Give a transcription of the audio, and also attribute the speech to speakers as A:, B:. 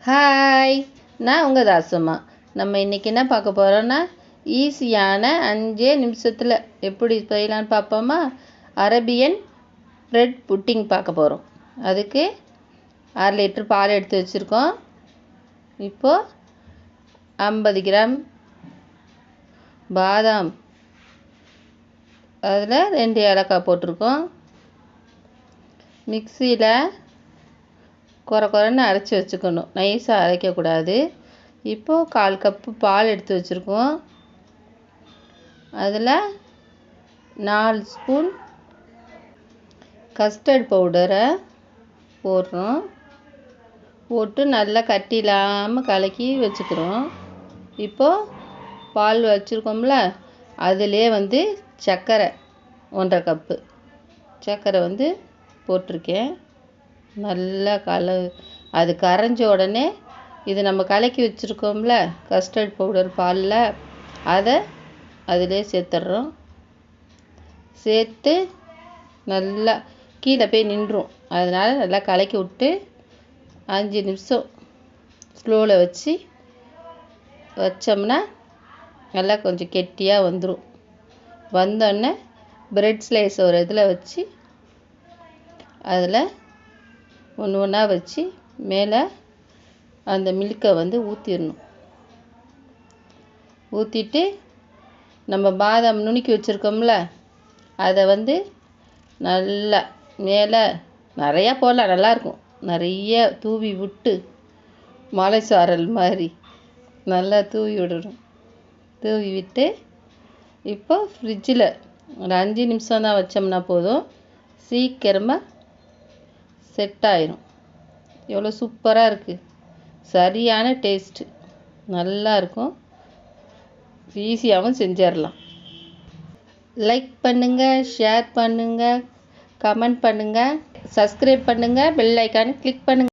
A: Hi, நான் உங்கள் தாசம்மா. நம்ம இன்றைக்கி என்ன பார்க்க போகிறோன்னா, ஈஸியான 5 நிமிஷத்தில் எப்படி செய்யலான்னு பார்ப்போமா? அரபியன் ப்ரெட் புட்டிங் பார்க்க போகிறோம். அதுக்கு 1/2 லிட்டர் பால் எடுத்து வச்சுருக்கோம். இப்போது 50 கிராம் பாதாம், அதில் 2 ஏலக்காய் போட்டிருக்கோம். மிக்சியில் குறைன்னு அரைச்சி வச்சுக்கணும், நைஸாக அரைக்கக்கூடாது. இப்போது 1/4 கப்பு பால் எடுத்து வச்சுருக்கோம். அதில் 4 ஸ்பூன் கஸ்டர்ட் பவுடரை போடுறோம். போட்டு நல்லா கட்டி இல்லாமல் கலக்கி வச்சுக்கிறோம். இப்போது பால் வச்சுருக்கோம்ல, அதிலே சர்க்கரை 1/2 கப்பு சர்க்கரை போட்டிருக்கேன். நல்லா அது கரைஞ்ச உடனே இது நம்ம கலக்கி வச்சுருக்கோம்ல கஸ்டர்ட் பவுடர் பாலில், அதை அதிலே சேர்த்துட்றோம். சேர்த்து நல்லா கீழே போய் நின்றும். அதனால் நல்லா கலக்கி விட்டு 5 நிமிஷம் ஸ்லோவில் வச்சோம்னா நல்லா கொஞ்சம் கெட்டியாக வந்துடும். வந்தோடனே ப்ரெட் ஸ்லைஸ் ஒரு இதில் வச்சு அதில் ஒன்று ஒன்றா வச்சு மேலே அந்த மில்கை ஊற்றிடணும். ஊற்றிட்டு நம்ம பாதாம் நுணுக்கி வச்சுருக்கோம்ல, அதை நல்லா மேலே நிறையா போடலாம், நல்லாயிருக்கும். நிறைய தூவி விட்டு மலை சாரல் மாதிரி நல்லா தூவி விடணும். தூவி விட்டு இப்போ ஃப்ரிட்ஜில் ஒரு 5 நிமிஷம் தான் வச்சோம்னா போதும், சீக்கிரமாக செட் ஆயிரும். எவ்வளோ சூப்பராக இருக்குது, சரியான டேஸ்ட்டு, நல்லா இருக்கும். ஈஸியாகவும் செஞ்சிடலாம். லைக் பண்ணுங்கள், ஷேர் பண்ணுங்கள், கமெண்ட் பண்ணுங்கள், சப்ஸ்கிரைப் பண்ணுங்கள், பெல் ஐக்கானை கிளிக் பண்ணுங்கள்.